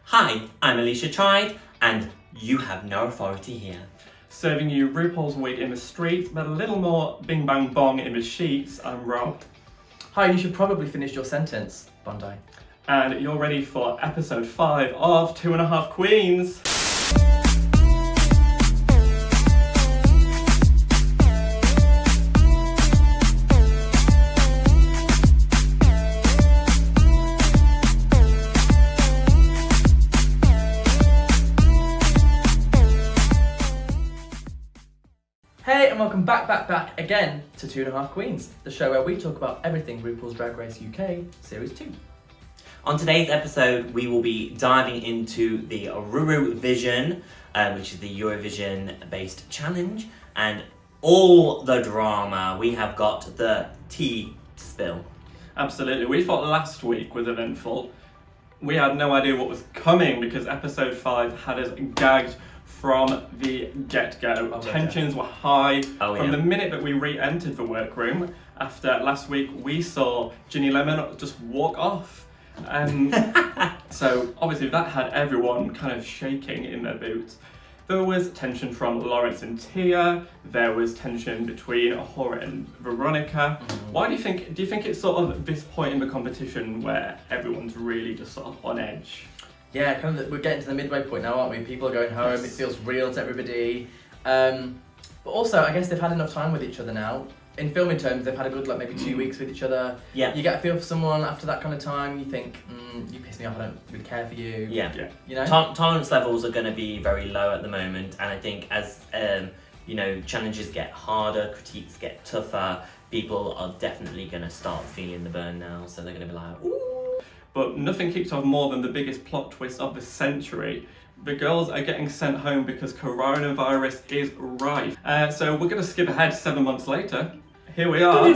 Hi, I'm Alesha Tryed, and you have no authority here. Serving you RuPaul's wig in the streets, but a little more bing bang bong in the sheets, I'm Rob. Hi, you should probably finish your sentence, Bondi. And you're ready for episode 5 of 2.5 Queens. Hey, and welcome back again to 2.5 Queens, the show where we talk about everything RuPaul's Drag Race UK Series 2. On today's episode, we will be diving into the RuVision, which is the Eurovision-based challenge, and all the drama. We have got the tea to spill. Absolutely. We thought last week was eventful. We had no idea what was coming because episode 5 had us gagged from the get-go. Tensions were high from the minute that we re-entered the workroom. After last week, we saw Ginny Lemon just walk off. So obviously that had everyone kind of shaking in their boots. There was tension from Lawrence and Tia. There was tension between Ahura and Veronica. Why do you think it's sort of this point in the competition where everyone's really just sort of on edge? Yeah, we're getting to the midway point now, aren't we? People are going home, It feels real to everybody. But also, I guess they've had enough time with each other now. In filming terms, they've had a good, maybe 2 weeks with each other. Yeah. You get a feel for someone after that kind of time, you think, you piss me off, I don't really care for you. Yeah. You know? Tolerance levels are going to be very low at the moment, and I think as challenges get harder, critiques get tougher, people are definitely going to start feeling the burn now. So they're going to be like, ooh. But nothing kicked off more than the biggest plot twist of the century. The girls are getting sent home because coronavirus is rife. So we're going to skip ahead 7 months later. Here we are.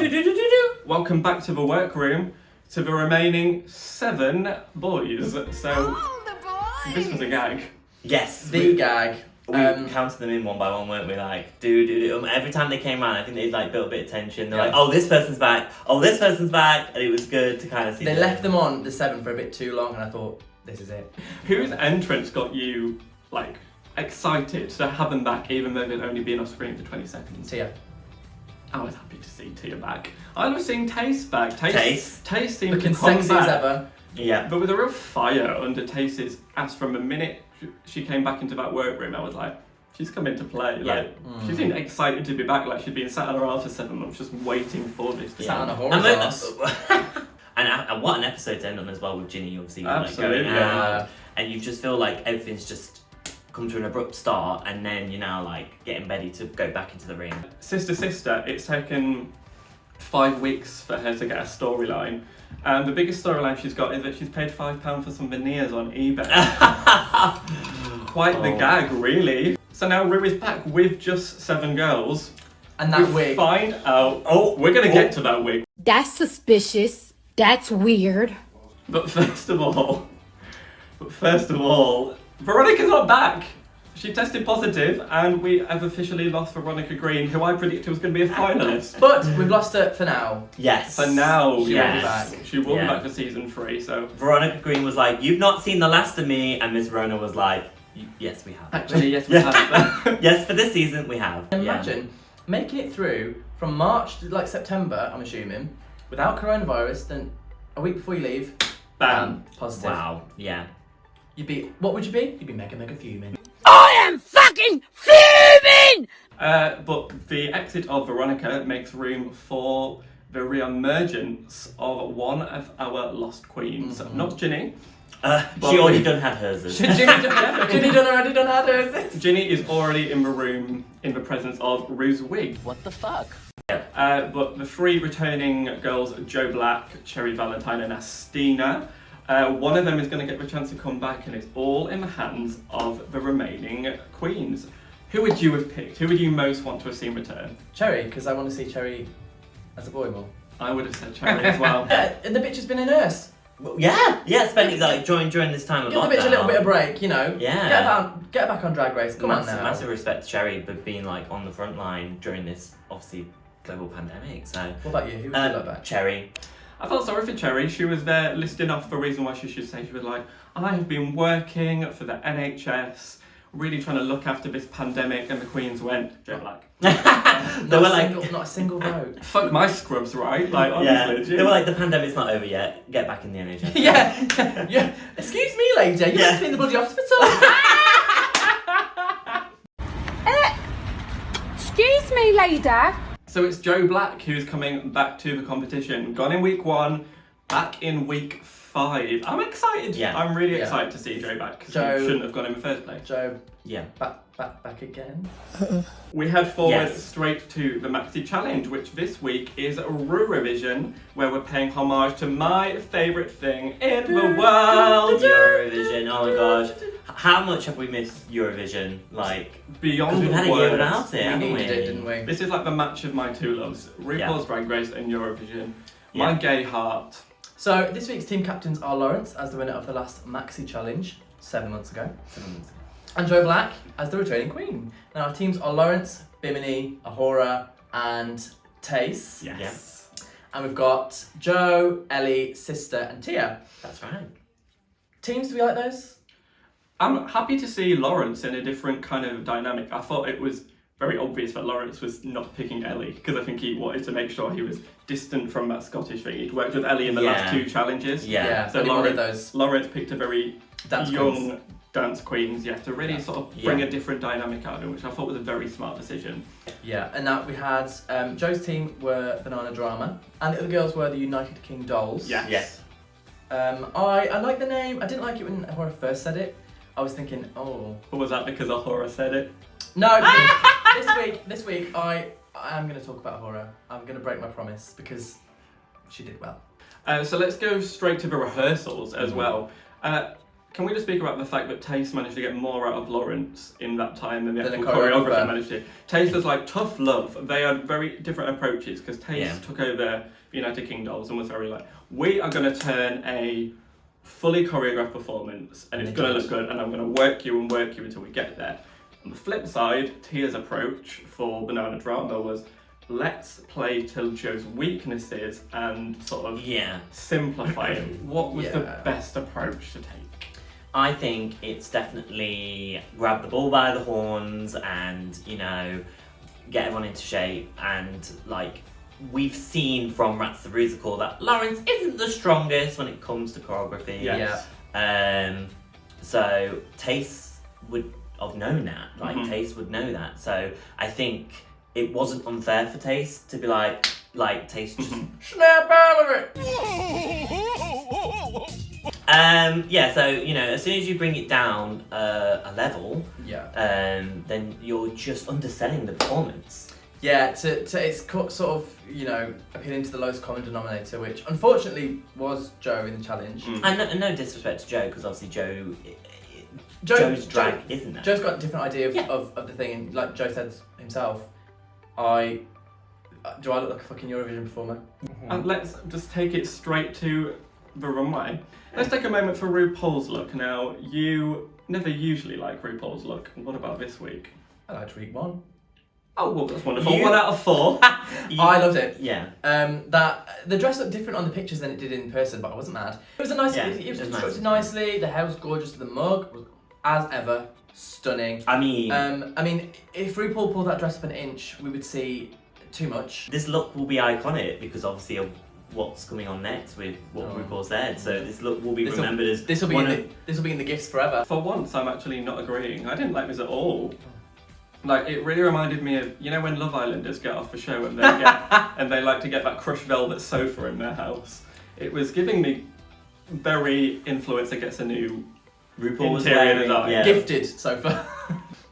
Welcome back to the workroom, to the remaining 7 boys. So this was a gag. Yes. The gag. We counted them in one by one, weren't we? Like, do. Every time they came around, I think they built a bit of tension. They're like, oh, this person's back. Oh, this person's back. And it was good to kind of see. They left them on the 7 for a bit too long, and I thought, this is it. Whose entrance got you, excited to have them back, even though they'd only been off screen for 20 seconds? Tia. I was happy to see Tia back. I love seeing Taste back. Taste seemed Looking to come sexy back. as ever. Yeah. But with a real fire under Taste's ass from the minute she came back into that workroom, I was like, she's come into play. She seemed excited to be back, like she'd been sat on her arse for 7 months just waiting for this. Sat on a horse's ass. And what an episode to end on as well with Ginny, obviously, Absolutely, going out. And you just feel like everything's just come to an abrupt start, and then you're now getting ready to go back into the ring. Sister, it's taken 5 weeks for her to get a storyline. And the biggest storyline she's got is that she's paid £5 for some veneers on eBay. Quite the gag, really. So now Ru is back with just 7 girls. And that wig. Find out. Oh, we're going to get to that wig. That's suspicious. That's weird. But first of all, Veronica's not back. She tested positive, and we have officially lost Veronica Green, who I predicted was going to be a finalist. But we've lost her for now. Yes. For now, She will be back. She will be back for season 3. So Veronica Green was like, "You've not seen the last of me," and Miss Rona was like, "Yes, we have." actually, yes, we have. Yes, for this season we have. Imagine making it through from March to September, I'm assuming, without coronavirus, then a week before you leave, Bam. positive. Wow. Yeah. What would you be? You'd be mega fuming. I am fucking fuming! But the exit of Veronica makes room for the re-emergence of one of our lost queens. Not Ginny. She already done had hers. Ginny already done had hers. Ginny is already in the room in the presence of Ru's wig. What the fuck? But the 3 returning girls, Jo Black, Cherry Valentine and Astina, one of them is going to get the chance to come back, and it's all in the hands of the remaining queens. Who would you have picked? Who would you most want to have seen return? Cherry, because I want to see Cherry as a boy more. I would have said Cherry as well. And the bitch has been a nurse. Yeah, spending during this time of Give lockdown. the bitch a little bit of break, you know. Yeah. Get her back on Drag Race. Come on now. Massive respect to Cherry for being on the front line during this obviously global pandemic. So. What about you? Who would you like back? Cherry. I felt sorry for Cherry. She was there listing off the reason why she should say. She was like, I have been working for the NHS, really trying to look after this pandemic, and the Queens went, Joe Black. Not a single vote. Fuck my scrubs, right? Like, Yeah, honestly. they were like, the pandemic's not over yet. Get back in the NHS. yeah. Excuse me, lady. You must be in the bloody hospital. Excuse me, lady. So it's Joe Black who's coming back to the competition. Gone in week 1, back in week 5. I'm excited. Yeah. I'm really Yeah. excited to see Joe back because Joe- he shouldn't have gone in the first place. Joe, Yeah. back again. We head forward Yes. straight to the Maxi Challenge, which this week is Rurevision, where we're paying homage to my favourite thing in the world. Eurovision. Oh my gosh. How much have we missed Eurovision? Like, Beyond because we've had a year words. without it, We haven't needed it, didn't we? This is like the match of my two loves, RuPaul's Drag Race and Eurovision. Yeah. My gay heart. So this week's team captains are Lawrence as the winner of the last Maxi Challenge 7 months ago, and Joe Black as the returning queen. Now our teams are Lawrence, Bimini, Ahura, and Tace. Yes. And we've got Joe, Ellie, Sister, and Tia. That's right. Teams, do we like those? I'm happy to see Lawrence in a different kind of dynamic. I thought it was very obvious that Lawrence was not picking Ellie because I think he wanted to make sure he was distant from that Scottish thing. He'd worked with Ellie in the last 2 challenges. Yeah. So only one of Lawrence, those. Lawrence picked a very Dance young queens. dance queens, to really sort of bring a different dynamic out of him, which I thought was a very smart decision. Yeah, and now we had Joe's team were Banana Drama, and the other girls were the United King Dolls. Yes. I like the name. I didn't like it when Ahura first said it. I was thinking, oh. Or was that because Ahura said it? No, this week I am going to talk about Ahura. I'm going to break my promise because she did well. So let's go straight to the rehearsals as well. Can we just speak about the fact that Tace managed to get more out of Lawrence in that time than the Than actual a choreographer. choreographer managed to? Tace was like tough love. They had very different approaches because Tace took over the United King Dolls and was very like, we are going to turn a fully choreographed performance and it's going to look good and I'm going to work you until we get there. On the flip side, Tia's approach for Banana Drama was, let's play to Joe's weaknesses and sort of simplify it. What was the best approach to take? I think it's definitely grab the bull by the horns and, you know, get everyone into shape. And, like, we've seen from Rats the Musical that Lawrence isn't the strongest when it comes to choreography. So Tace would have known that. Like, Tace would know that. So I think it wasn't unfair for Tace to be like Tace just Snap out of it! so, you know, as soon as you bring it down a level, then you're just underselling the performance. Yeah, it's sort of, you know, appealing to the lowest common denominator, which unfortunately was Joe in the challenge. And no disrespect to Joe, because obviously Joe's drag isn't that. Joe's got a different idea of the thing, and like Joe said himself, do I look like a fucking Eurovision performer? And let's just take it straight to the runway. Let's take a moment for RuPaul's look. Now, you never usually like RuPaul's look. What about this week? I liked week 1. Oh, well, that's wonderful. 1 out of 4. I loved it. Yeah. That the dress looked different on the pictures than it did in person, but I wasn't mad. It was a nice. It was constructed nicely. The hair was gorgeous. The mug was, as ever, stunning. I mean, if RuPaul pulled that dress up an inch, we would see too much. this look will be iconic because obviously of what's coming on next with what RuPaul said. So this look will be remembered as this will be in the gifts forever. For once, I'm actually not agreeing. I didn't like this at all. Like, it really reminded me of, you know, when Love Islanders get off the show and they like to get that crushed velvet sofa in their house. It was giving me very Influencer Gets a New RuPaul was interior wearing, design. Gifted sofa.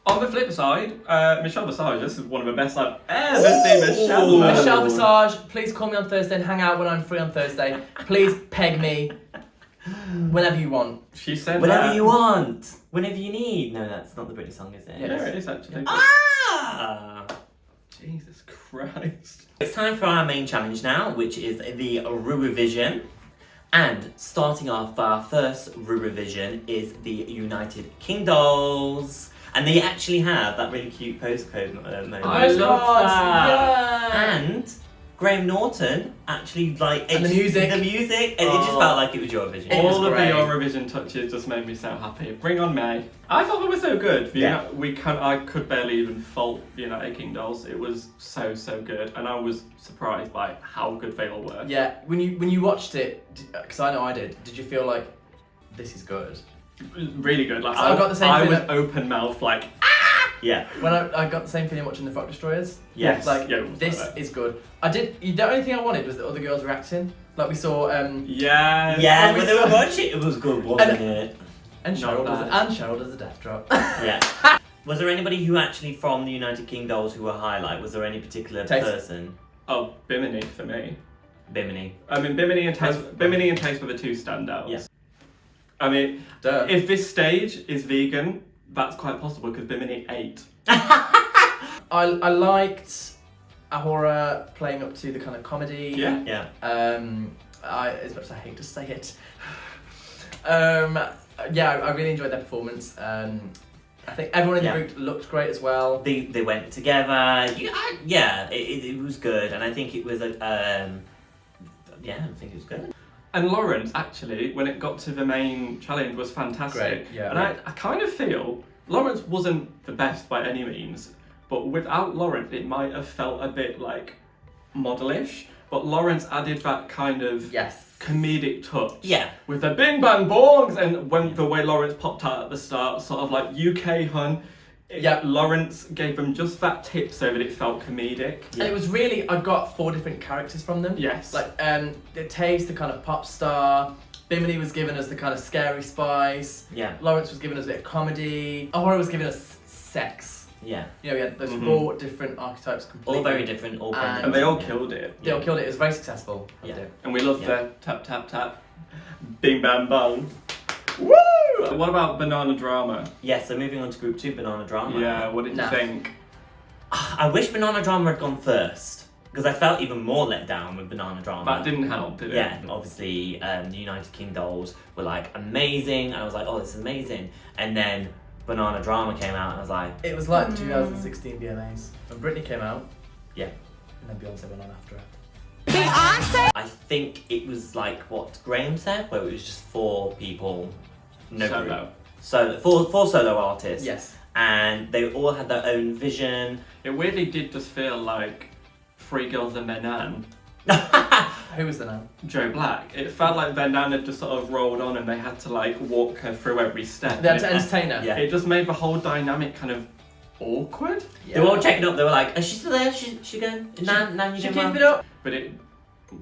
On the flip side, Michelle Visage, this is one of the best I've ever seen Michelle. Ooh. Michelle Visage, please call me on Thursday and hang out when I'm free on Thursday. Please peg me whenever you want. She said whenever that. you want, whenever you need. No, that's not the Britney song, is it? Yeah. No, it is actually. Ah! Jesus Christ. It's time for our main challenge now, which is the Rurevision. And starting off our first Rurevision is the United King Dolls. And they actually have that really cute postcode moment. I love that. And Graham Norton actually like And the music. and it just Oh. felt like it was Eurovision. It was All of the great. Eurovision touches just made me so happy. Bring on May. I thought they were so good. I could barely even fault the United King dolls. It was so good, and I was surprised by how good they all were. Yeah, when you watched it, because I know I did you feel like this is good? Really good. Like So I got the same I was feeling- open mouth, like Yeah. When I got the same feeling watching the Frock Destroyers. Yes. Like, Yeah, it was this like that. is good. The only thing I wanted was the other girls reacting. Like we saw, yeah, Yeah, we when they were saw- watching it was good, wasn't it? and Not Cheryl does a death drop. Yeah. Was there anybody who actually from the United King dolls who were a highlight? Was there any particular Taste. person? Oh, Bimini for me. Bimini. I mean, Bimini and Taste were the two standouts. Yeah. I mean, Duh. if this stage is vegan, that's quite possible because Bimini ate. I liked Ahura playing up to the kind of comedy. Yeah. Yeah. As much as I hate to say it. Yeah, I really enjoyed their performance. I think everyone in the Yeah. group looked great as well. They went together. It was good, and I think it was I think it was good. And Lawrence, actually, when it got to the main challenge, was fantastic. Great, yeah. And I kind of feel Lawrence wasn't the best by any means, but without Lawrence, it might have felt a bit like modelish. But Lawrence added that kind of Yes. comedic touch. Yeah. With the bing bang bongs, and when the way Lawrence popped out at the start, sort of like UK hun. Yeah. Lawrence gave them just that tip so that it felt comedic. And it was really, I got 4 different characters from them. Yes. Like, the Taste, the kind of pop star. Bimini was giving us the kind of scary spice. Yeah. Lawrence was giving us a bit of comedy. Ahura was giving us sex. Yeah. You know, we had those Mhm. 4 different archetypes completely. All very different. All And And they all yeah. killed it. They all killed it. It was very successful. Yeah. And we love Yeah. the tap tap tap, bing bang bong. Woo! What about banana drama? Yeah. So moving on to Group 2, Banana Drama. Yeah, what did you Nah. think? I wish Banana Drama had gone first because I felt even more let down with Banana Drama. That didn't help, did it? Yeah, obviously the United King dolls were like amazing, and I was like, oh, this is amazing. And then Banana Drama came out, and I was like, It was like the 2016 VMAs. When Britney came out. Yeah. And then Beyonce went on after her. I think it was like what Graham said, where it was just 4 people, no Solo. group. So 4 solo artists. Yes. And they all had their own vision. It weirdly did just feel like 3 girls and their nan. Who was the now? Joe Black. It felt like their nan had just sort of rolled on and they had to like walk her through every step. They had to And entertain her. Yeah. it just made the whole dynamic kind of awkward. They were all checking up. They were like, "Is she still there? She going? Nan, you She going keep it up. But it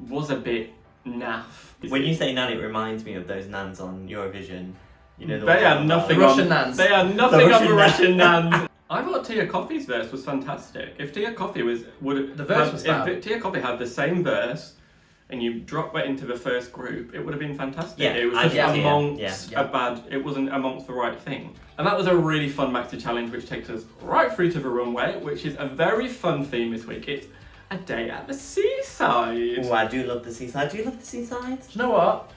was a bit naff. When you say nan, it reminds me of those nans on Eurovision. You know, the They ones are on- nothing The Russian on, nans. They are nothing on the Russian Russian nans. I thought Tia Coffee's verse was fantastic. If Tia Coffee would The verse was fab. if Tia Coffee had the same verse and you drop that into the first group, it would have been fantastic. Yeah, it was I just get it, amongst yeah. a bad. It wasn't amongst the right thing. And that was a really fun maxi challenge, which takes us right through to the runway, which is a very fun theme this week. It's a day at the seaside. Oh, I do love the seaside. Do you love the seaside? Do you know what?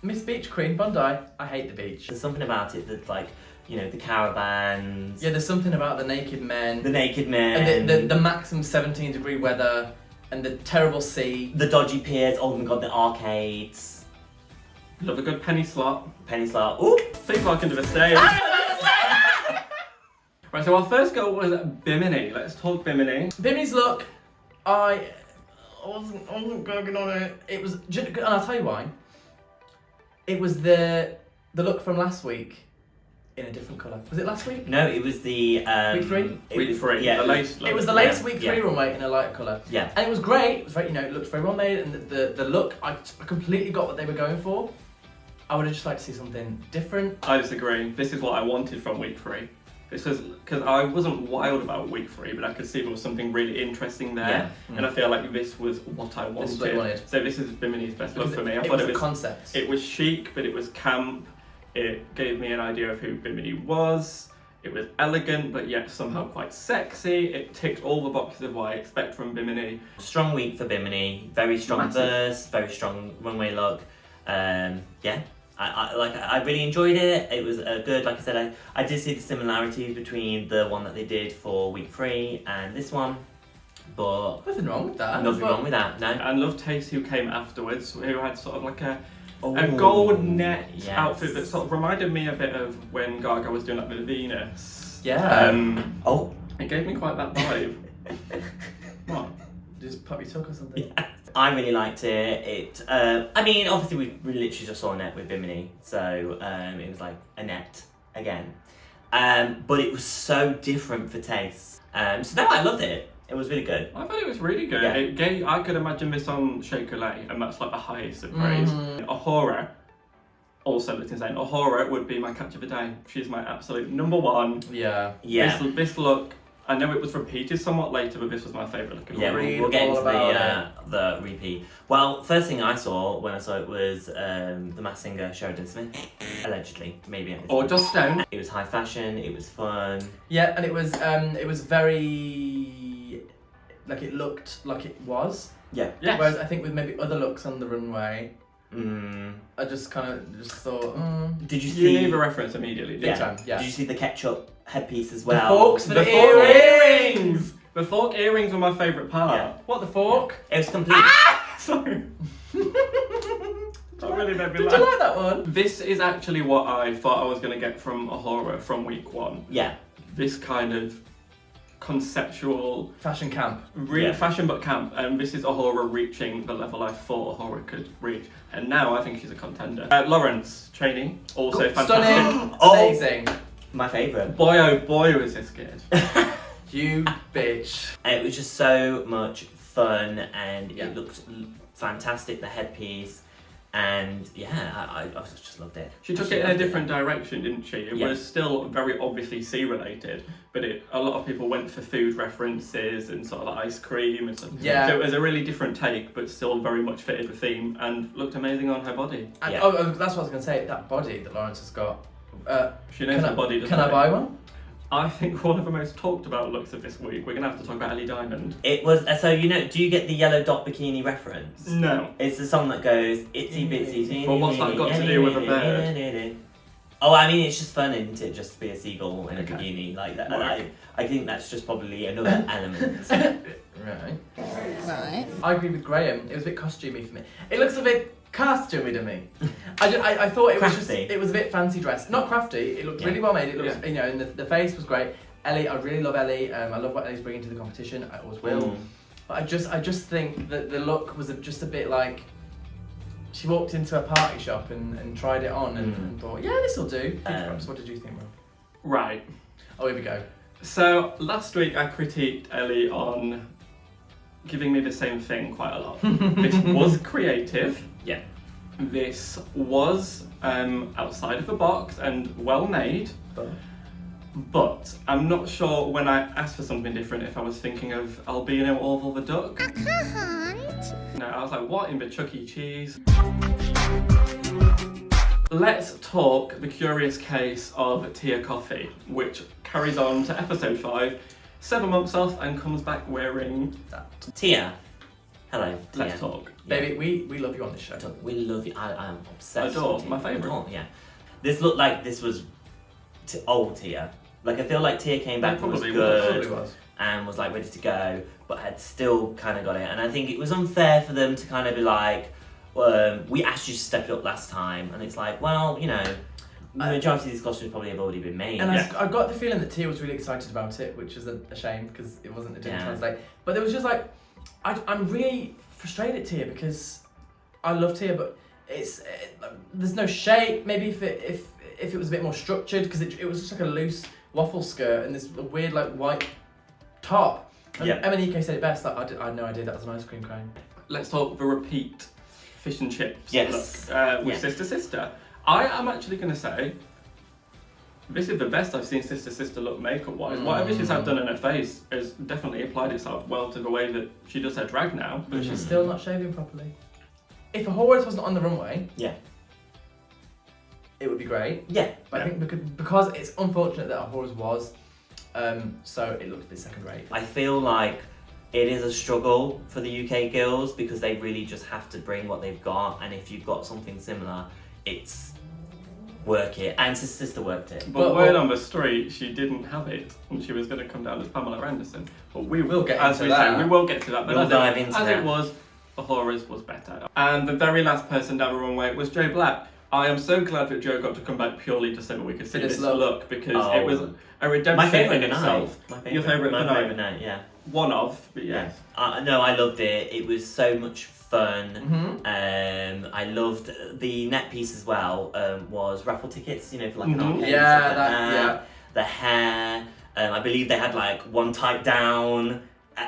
Miss Beach Queen, Bondi, I hate the beach. There's something about it that's like, you know, the caravans, Yeah, there's something about the naked men. the naked men, And the maximum 17-degree weather and the terrible sea. the dodgy piers. Oh my god, the arcades, Love a good penny slot. penny slot. Ooh, Please welcome to the stage. Right, so our first goal was Bimini. Let's talk Bimini. Bimini's look, I wasn't going on it. It was, and I'll tell you why. It was the look from last week in a different colour. Was it last week? no, it was the Week 3? it Week was- 3. Yeah, the latest. It was the Yeah, latest week 3 yeah. runway in a lighter colour. Yeah, And it was great. It was very, it looked very well made, and the look, I completely got what they were going for. I would have just liked to see something different. I disagree. This is what I wanted from week 3. This was because I wasn't wild about week 3, but I could see there was something really interesting there, Yeah. and I feel like this was what I wanted. This is what you wanted. So this is Bimini's best look Because for me. I it thought was it the was concept. it was chic, but it was camp. It gave me an idea of who Bimini was. It was elegant, but yet somehow quite sexy. It ticked all the boxes of what I expect from Bimini. strong week for Bimini. Very strong Massive. verse, very strong runway look. Yeah. I really enjoyed it. It was good. Like I said, I did see the similarities between the one that they did for week 3 and this one. But Nothing wrong with that. nothing wrong with that, no. And love Taste, who came afterwards, who had sort of like a Ooh, gold net yes. outfit that sort of reminded me a bit of when Gaga was doing like the Venus. Yeah. Oh. It gave me quite that vibe. What? Just pop your tuck or something. Yeah. I really liked it. I mean, obviously we literally just saw a net with Bimini, so it was like a net again. But it was so different for taste. So no, I loved it. It was really good. I thought it was really good. Yeah. I could imagine this on Chocolat, and that's like the highest of praise. Ahura also looked insane. Ahura would be my catch of the day. She's my absolute number one. Yeah. Yeah. This look, I know it was repeated somewhat later, but this was my favourite look of Yeah, all. we'll get all into the repeat. Well, first thing I saw when I saw it was the Masked Singer Sheridan Smith, allegedly, maybe. Or just Stone. It was high fashion. It was fun. Yeah, and it was very, like, it looked like it was. Yeah. Yes. Whereas I think with maybe other looks on the runway, Mm. I just kind of just thought, Did you You see? knew the reference immediately, didn't big time, yeah. Did you see the ketchup headpiece as The well? forks for the fork earrings! earrings! The fork earrings were my favourite part. Yeah. What, the fork? It was complete. Sorry. That really made me Did laugh. you like that one? This is actually what I thought I was going to get from Ahura from week one. Yeah. This kind of conceptual, Fashion camp. really Yeah. fashion but camp, and this is Ahura reaching the level I thought Ahura could reach, and now I think she's a contender. Lawrence Chaney, also fantastic. Stunning. Oh. Amazing. My favourite. Boy oh boy was this good. You bitch. It was just so much fun, and Yeah. it looked fantastic. The headpiece, and yeah, I just loved it. She took Actually it in a loved different direction, didn't she? It Yeah. was still very obviously sea related, but a lot of people went for food references and sort of like ice cream and stuff. Yeah. So it was a really different take, but still very much fitted the theme and looked amazing on her body. And, Yeah. oh, that's what I was going to say. That body that Lawrence has got. She knows her body, doesn't Can I she? buy one? I think one of the most talked about looks of this week, we're going to have to talk about Ellie Diamond. It was so do you get the yellow dot bikini reference? No. It's the song that goes itsy bitsy. Well, what's that got to do with a bird? Oh, I mean, it's just fun, isn't it? Just to be a seagull in a Okay. bikini like that. Right. I think that's just probably another element. Right. Right. I agree with Graham. It was a bit costumey for me. It looks a bit costumey to me. I thought it was just, Crafty. it was a bit fancy dressed. Not crafty. It looked Yeah. really well made. It looks, Yeah. you know, and the face was great. Ellie, I really love Ellie. I love what Ellie's bringing to the competition. I always will. Mm. But I just think that the look was just a bit like she walked into a party shop and tried it on and thought, yeah, this will do. What did you think, Rob? Right. Oh, here we go. So last week I critiqued Ellie on giving me the same thing quite a lot. This was creative. Yeah. This was outside of the box and well made. But I'm not sure when I asked for something different if I was thinking of Albino Orville the Duck. No, I was like, what in the Chuck E. Cheese? Let's talk the curious case of Tia Coffee, which carries on to episode 5, 7 months off, and comes back wearing that. Tia. Hello, Tia. Let's talk. Yeah. Baby, we love you on this show. We love you. I'm obsessed. Adore, with Tia. my favourite. Adore, yeah. This looked like this was old Tia. Like, I feel like Tia came back and was probably good Probably was. and was like ready to go, but had still kind of got it. And I think it was unfair for them to kind of be like, we asked you to step it up last time, and it's like, well, you know, the majority of these costumes probably have already been made. And Yeah. I got the feeling that Tia was really excited about it, which is a shame because it didn't Yeah. translate. But there was just like, I'm really frustrated at Tia because I love Tia, but there's no shape. Maybe if it was a bit more structured, because it was just like a loose waffle skirt and this weird like white top. And Yeah. Emanike said it best. Like, I had no idea that was an ice cream cone. Let's talk the repeat fish and chips Yes. look with Yeah. Sister Sister. I am actually going to say this is the best I've seen Sister Sister look makeup wise. Whatever she's had done in her face has definitely applied itself well to the way that she does her drag now. But She's still not shaving properly. If a horse wasn't on the runway, Yeah. it would be great. Yeah. But I think because it's unfortunate that a horse was, so it looked a bit second rate. I feel like it is a struggle for the UK girls because they really just have to bring what they've got, and if you've got something similar, it's work it, and his sister worked it. But word on the street, she didn't have it, and she was going to come down as Pamela Anderson. But we will get into that. We will get to that. But We'll dive into that. As it was, Ahora's was better. And the very last person down the runway was Joe Black. I am so glad that Joe got to come back purely just so that we could see this look, because it was a redemption my favourite in itself. Your favourite night, yeah. One of, but yes. No, I loved it. It was so much fun. I loved the net piece as well. Was raffle tickets, for like an arcade. The hair. I believe they had like one tight down.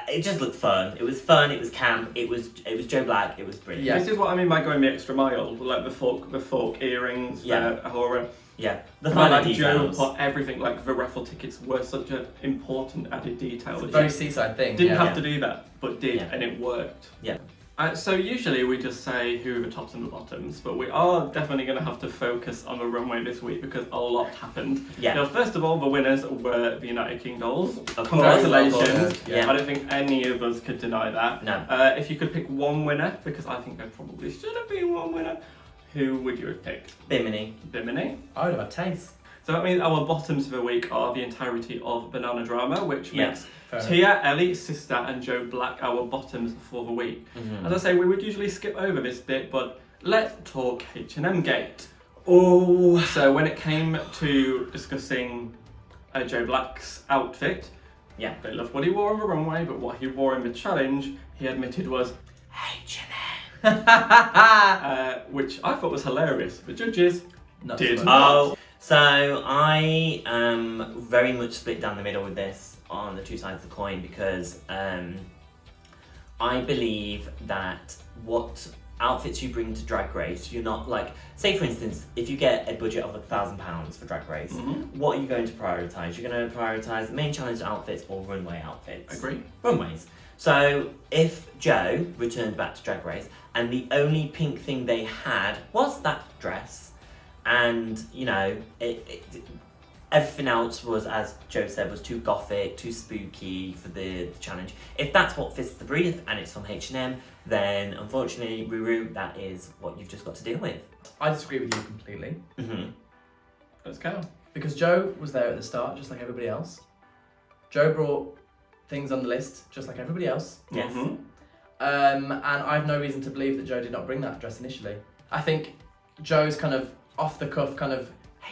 It just looked fun. It was fun. It was camp. It was Joe Black. It was brilliant. Yeah. This is what I mean by going the extra mile, like the fork earrings, Ahura. Yeah, the finer details. Joe put everything, like the raffle tickets were such an important added detail. It's a very seaside thing. Didn't have to do that, but did, and it worked. Yeah. So usually we just say who are the tops and the bottoms, but we are definitely going to have to focus on the runway this week because a lot happened. Yeah. Now, first of all, the winners were the United King dolls. Congratulations. Yeah. I don't think any of us could deny that. No. If you could pick one winner, because I think there probably should have been one winner, who would you have picked? Bimini. Bimini? I would have a taste. So that means our bottoms of the week are the entirety of Banana Drama, which makes Fair Tia, Ellie, Sister and Joe Black our bottoms for the week. As I say, we would usually skip over this bit, but let's talk H&M Gate. Oh. So when it came to discussing Joe Black's outfit, they loved what he wore on the runway, but what he wore in the challenge, he admitted was H&M. Which I thought was hilarious. The judges did not. So I am very much split down the middle with this on the two sides of the coin because I believe that what outfits you bring to Drag Race, you're not like, say for instance, if you get a budget of £1,000 for Drag Race, what are you going to prioritise? You're going to prioritise main challenge outfits or runway outfits? Agree. Runways. So if Joe returned back to Drag Race and the only pink thing they had was that dress, and everything else was, as Joe said, was too gothic, too spooky for the challenge. If that's what fits the brief and it's from H&M, then unfortunately, Ruru, that is what you've just got to deal with. I disagree with you completely. Let's go. Because Joe was there at the start, just like everybody else. Joe brought things on the list, just like everybody else. Yes. And I have no reason to believe that Joe did not bring that dress initially. I think Joe's kind of off the cuff kind of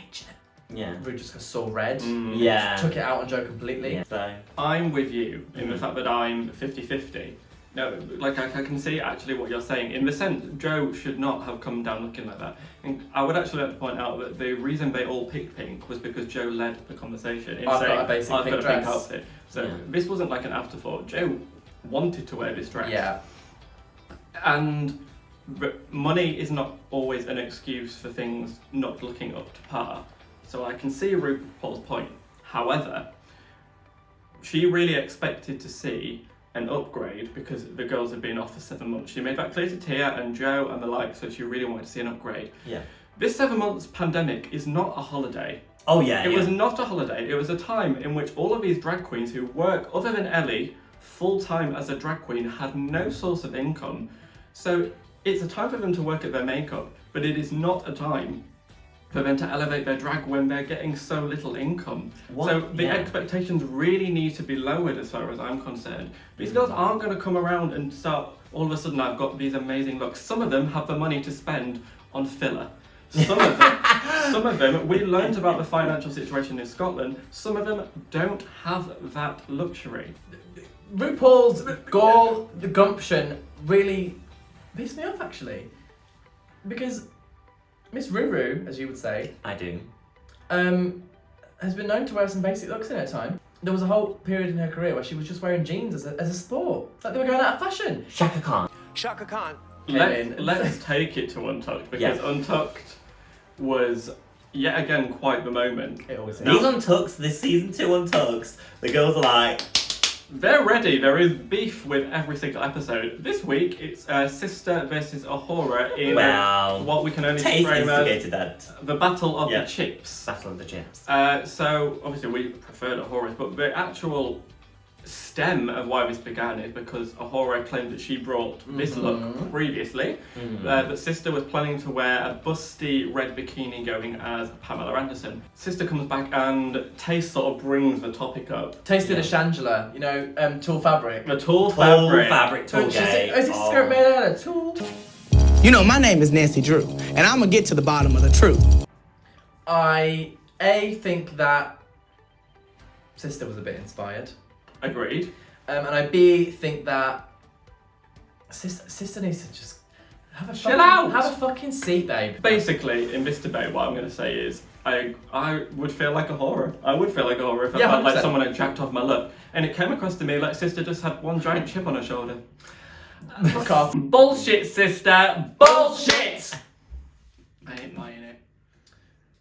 H&M. Yeah. We just saw red. Took it out on Joe completely. Yeah. So I'm with you in the fact that I'm 50-50. No, like I can see actually what you're saying. In the sense, Joe should not have come down looking like that. And I would actually like to point out that the reason they all picked pink was because Joe led the conversation in saying, I've got a pink outfit. So this wasn't like an afterthought. Joe wanted to wear this dress. Yeah. And money is not always an excuse for things not looking up to par. So I can see RuPaul's point. However, she really expected to see an upgrade because the girls had been off for 7 months. She made that clear to Tia and Joe and the like, so she really wanted to see an upgrade. Yeah. This 7 months pandemic is not a holiday. Oh yeah. It was not a holiday. It was a time in which all of these drag queens who work, other than Ellie, full-time as a drag queen, had no source of income. So it's a time for them to work at their makeup, but it is not a time for them to elevate their drag when they're getting so little income. So the expectations really need to be lowered as far as I'm concerned. These girls aren't going to come around and start, all of a sudden I've got these amazing looks. Some of them have the money to spend on filler. Some of them, we learned about the financial situation in Scotland, some of them don't have that luxury. RuPaul's gall, the gumption, really pissed me off actually. Because Miss Ruru, as you would say, I do, has been known to wear some basic looks in her time. There was a whole period in her career where she was just wearing jeans as a sport. It's like they were going out of fashion. Shaka Khan. Shaka Khan. Let's take it to Untucked, because Untucked was yet again quite the moment. It always is. These Untucks, this season 2 Untucks, the girls are like, they're ready. There is beef with every single episode. This week, it's Sister versus Ahura in what we can only frame as the Battle of the Chips. Battle of the Chips. So, obviously, we preferred Ahura's, but the actual stem of why this began is because Ahura claimed that she brought this look previously, but Sister was planning to wear a busty red bikini going as Pamela Anderson. Sister comes back and Taste sort of brings the topic up. Taste did a chandelier, you know, tulle fabric. The tulle fabric. Tulle gay. Is this skirt made out of tulle? You know, my name is Nancy Drew, and I'm gonna get to the bottom of the truth. I think that Sister was a bit inspired. Agreed. And I think that Sister needs to just have a Chill out. Have a fucking seat, babe. Basically, in this debate, what I'm going to say is I would feel like a horror. I would feel like a horror if I Yeah, felt like 100%. someone had jacked off my look. And it came across to me like Sister just had one giant chip on her shoulder. Fuck off. Bullshit, Sister. Bullshit! I ain't buying it.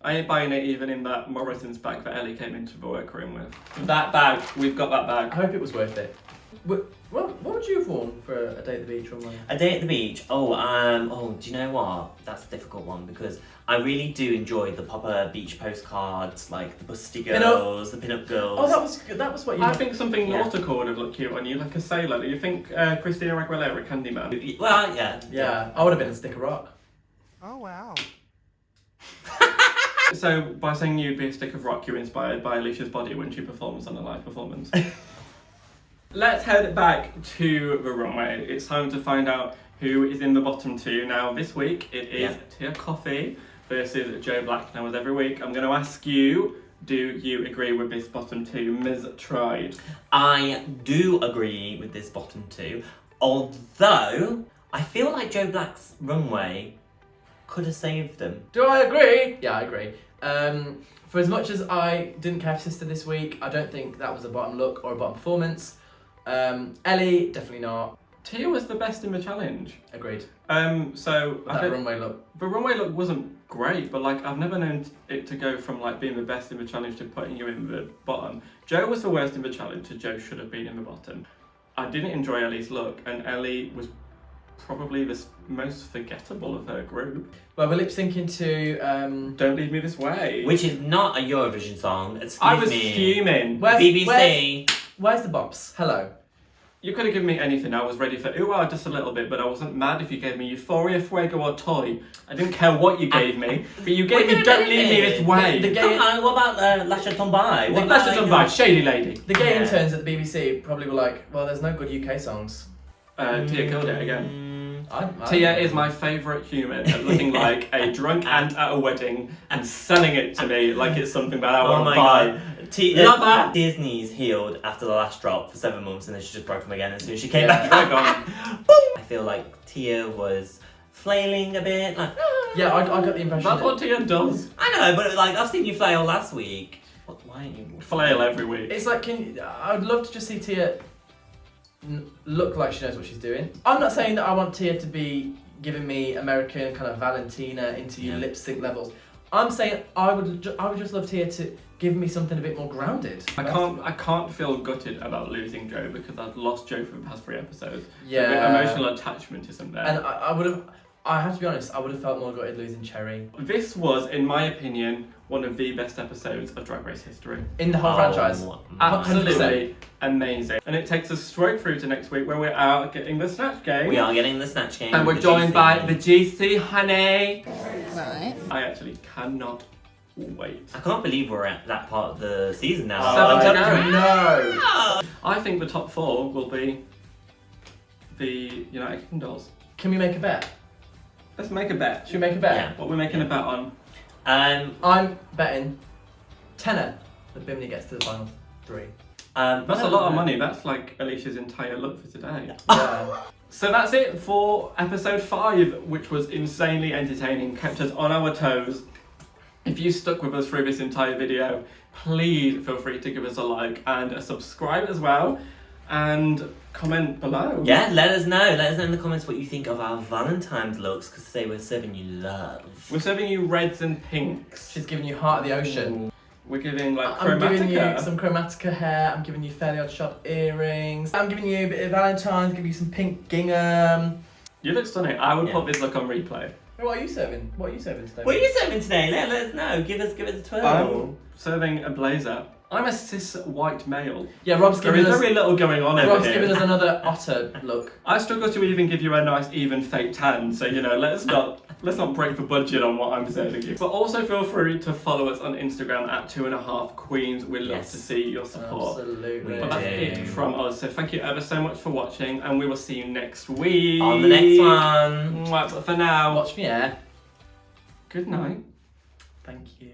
I ain't buying it even in that Morrison's bag that Ellie came into the workroom with. That bag. We've got that I bag. hope it was worth it. What would you have worn for a day at the beach or something? A day at the beach. Oh, do you know what? That's a difficult one because I really do enjoy the proper beach postcards, like the busty girls, the pin-up girls. Oh, that was what you. I think something Yeah. nautical would have looked cute on you, like a sailor. Do you think Christina Aguilera, Candyman? Well, yeah. Yeah, I would have been a stick of rock. Oh, wow. So, by saying you'd be a stick of rock, you're inspired by Alesha's body when she performs on a live performance. Let's head back to the runway. It's time to find out who is in the bottom two. Now, this week, it is Tia Coffey versus Joe Black. Now, as every week, I'm going to ask you, do you agree with this bottom two, Ms. Tryed? I do agree with this bottom two, although I feel like Joe Black's runway could have saved them. Do I agree? Yeah, I agree. For as much as I didn't care for Sister this week, I don't think that was a bottom look or a bottom performance. Ellie, definitely not. Tia was the best in the challenge. Agreed. So That runway look. the runway look wasn't great, but like I've never known it to go from like being the best in the challenge to putting you in the bottom. Joe was the worst in the challenge, so Joe should have been in the bottom. I didn't enjoy Ellie's look, and Ellie was probably the most forgettable of her group. Well, we're lip syncing to. Don't Leave Me This Way. Which is not a Eurovision song. Excuse I was me. fuming. BBC. Where's the bops? Hello. You could have given me anything. I was ready for just a little bit, but I wasn't mad if you gave me Euphoria, Fuego, or Toy. I didn't care what you gave me, but you gave me Don't Leave Me This Way. The Come gay, on, what about Lasha Tombai? What Lasha done by Shady Lady. the gay Yeah. interns at the BBC probably were like, well, there's no good UK songs. Tia killed it again. I Tia is my favourite human at looking like a drunk aunt at a wedding and selling it to me like it's something that I want to buy. Love her. Disney's healed after the last drop for 7 months and then she just broke them again as soon as she came back. Drag on. I feel like Tia was flailing a bit. Like, Yeah, I got the impression. That's what Tia does. I know, but like I've seen you flail last week. Why aren't you? Flail every week. It's like, I'd love to just see Tia look like she knows what she's doing. I'm not saying that I want Tia to be giving me American kind of Valentina interview lip sync levels. I'm saying I would just love Tia to give me something a bit more grounded. I can't feel gutted about losing Joe because I've lost Joe for the past 3 episodes. Yeah. The emotional attachment isn't there. And I have to be honest, I would have felt more gutted losing Cherry. This was, in my opinion, one of the best episodes of Drag Race history. In the whole franchise. Absolutely amazing. And it takes us straight through to next week where we're out getting the Snatch Game. We are getting the Snatch Game. And we're the joined GC. by the GC, honey. Right. I actually cannot wait. I can't believe we're at that part of the season now. 7 to go. No. I think the top 4 will be the United Kingdom dolls. Can we make a bet? Let's make a bet. Should we make a bet? Yeah. What we're making a bet on? I'm betting tenner that Bimini gets to the final 3. That's a lot of money. That's like Alesha's entire look for today. Yeah. So that's it for episode 5, which was insanely entertaining, kept us on our toes. If you stuck with us through this entire video, please feel free to give us a like and a subscribe as well, and comment below. Yeah, let us know. Let us know in the comments what you think of our Valentine's looks, because today we're serving you love. We're serving you reds and pinks. She's giving you Heart of the Ocean. We're giving like I'm giving you chromatica. some chromatica hair. I'm giving you Fairly Odd Shop earrings. I'm giving you a bit of Valentine's. Giving you some pink gingham. You look stunning. I would Yeah. put this look on replay. What are you serving? What are you serving today? What are you serving today? Let us know. Give us a twirl. I'm serving a blazer I'm a cis white male. Yeah, Rob's There giving is us. very little going on over Rob's here. giving us another otter look. I struggle to even give you a nice even fake tan, so let's not break the budget on what I'm serving you. But also feel free to follow us on Instagram at 2.5 Queens. We'd love to see your support. Absolutely. But that's it from us. So thank you ever so much for watching, and we will see you next week On the next one. But for now, Watch me air. good night. Thank you.